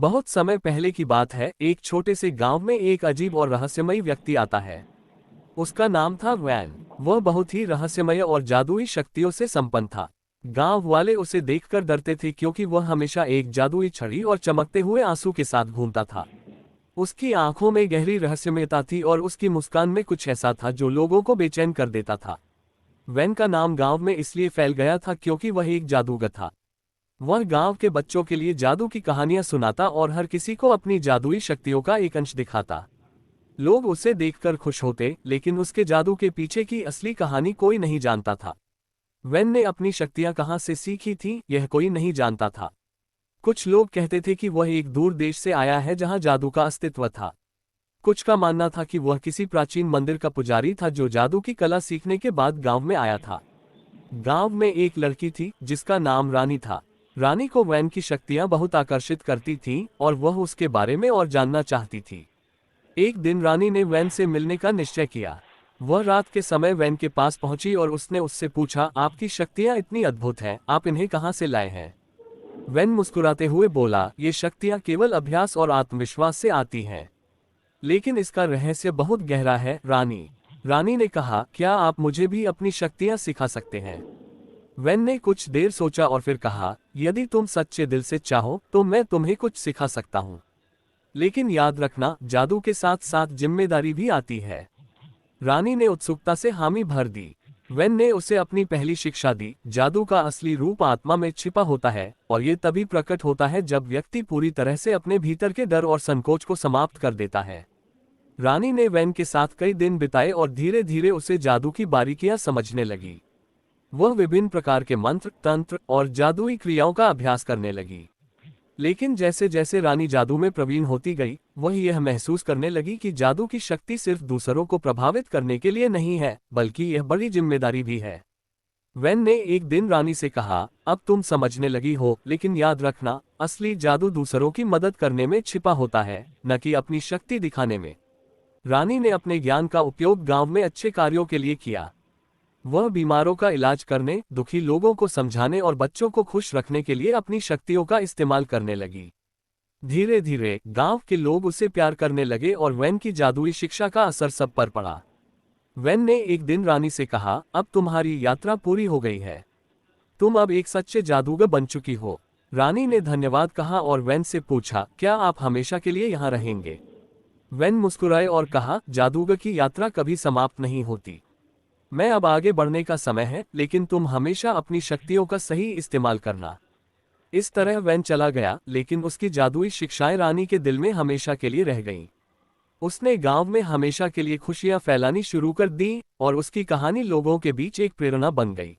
बहुत समय पहले की बात है, एक छोटे से गांव में एक अजीब और रहस्यमयी व्यक्ति आता है। उसका नाम था वैन। वह बहुत ही रहस्यमय और जादुई शक्तियों से संपन्न था। गांव वाले उसे देखकर डरते थे क्योंकि वह हमेशा एक जादुई छड़ी और चमकते हुए आंसू के साथ घूमता था। उसकी आंखों में गहरी रहस्यमयता थी और उसकी मुस्कान में कुछ ऐसा था जो लोगों को बेचैन कर देता था। वैन का नाम गांव में इसलिए फैल गया था क्योंकि वह एक जादूगर था। वह गांव के बच्चों के लिए जादू की कहानियां सुनाता और हर किसी को अपनी जादुई शक्तियों का एक अंश दिखाता। लोग उसे देखकर खुश होते, लेकिन उसके जादू के पीछे की असली कहानी कोई नहीं जानता था। वैन ने अपनी शक्तियां कहां से सीखी थी, यह कोई नहीं जानता था। कुछ लोग कहते थे कि वह एक दूर देश से आया है जहां जादू का अस्तित्व था। कुछ का मानना था कि वह किसी प्राचीन मंदिर का पुजारी था जो जादू की कला सीखने के बाद गांव में आया था। गांव में एक लड़की थी जिसका नाम रानी था। रानी को वैन की शक्तियां बहुत आकर्षित करती थीं और वह उसके बारे में और जानना चाहती थी। एक दिन रानी ने वैन से मिलने का निश्चय किया। वह रात के समय वैन के पास पहुंची और उसने उससे पूछा, आपकी शक्तियां इतनी अद्भुत हैं, आप इन्हें कहां से लाए हैं? वैन मुस्कुराते हुए बोला, ये शक्तियां केवल अभ्यास और आत्मविश्वास से आती हैं। लेकिन इसका रहस्य बहुत गहरा है रानी ने कहा, क्या आप मुझे भी अपनी शक्तियां सिखा सकते हैं? वैन ने कुछ देर सोचा और फिर कहा, यदि तुम सच्चे दिल से चाहो तो मैं तुम्हें कुछ सिखा सकता हूं। लेकिन याद रखना, जादू के साथ साथ जिम्मेदारी भी आती है। रानी ने उत्सुकता से हामी भर दी। वैन ने उसे अपनी पहली शिक्षा दी, जादू का असली रूप आत्मा में छिपा होता है और ये तभी प्रकट होता है जब व्यक्ति पूरी तरह से अपने भीतर के डर और संकोच को समाप्त कर देता है। रानी ने वैन के साथ कई दिन बिताए और धीरे धीरे उसे जादू की बारीकियां समझने लगी। वह विभिन्न प्रकार के मंत्र, तंत्र और जादुई क्रियाओं का अभ्यास करने लगी। लेकिन जैसे जैसे रानी जादू में प्रवीण होती गई, वह यह महसूस करने लगी कि जादू की शक्ति सिर्फ दूसरों को प्रभावित करने के लिए नहीं है, बल्कि यह बड़ी जिम्मेदारी भी है। वैन ने एक दिन रानी से कहा, अब तुम समझने लगी हो, लेकिन याद रखना, असली जादू दूसरों की मदद करने में छिपा होता है, न कि अपनी शक्ति दिखाने में। रानी ने अपने ज्ञान का उपयोग गांव में अच्छे कार्यों के लिए किया। वह बीमारों का इलाज करने, दुखी लोगों को समझाने और बच्चों को खुश रखने के लिए अपनी शक्तियों का इस्तेमाल करने लगी। धीरे धीरे गांव के लोग उसे प्यार करने लगे और वैन की जादुई शिक्षा का असर सब पर पड़ा। वैन ने एक दिन रानी से कहा, अब तुम्हारी यात्रा पूरी हो गई है। तुम अब एक सच्चे जादूगर बन चुकी हो। रानी ने धन्यवाद कहा और वैन से पूछा, क्या आप हमेशा के लिए यहाँ रहेंगे? वैन मुस्कुराए और कहा, जादूगर की यात्रा कभी समाप्त नहीं होती। मैं अब आगे बढ़ने का समय है, लेकिन तुम हमेशा अपनी शक्तियों का सही इस्तेमाल करना। इस तरह वैन चला गया, लेकिन उसकी जादुई शिक्षाएं रानी के दिल में हमेशा के लिए रह गईं। उसने गांव में हमेशा के लिए खुशियां फैलानी शुरू कर दी और उसकी कहानी लोगों के बीच एक प्रेरणा बन गई।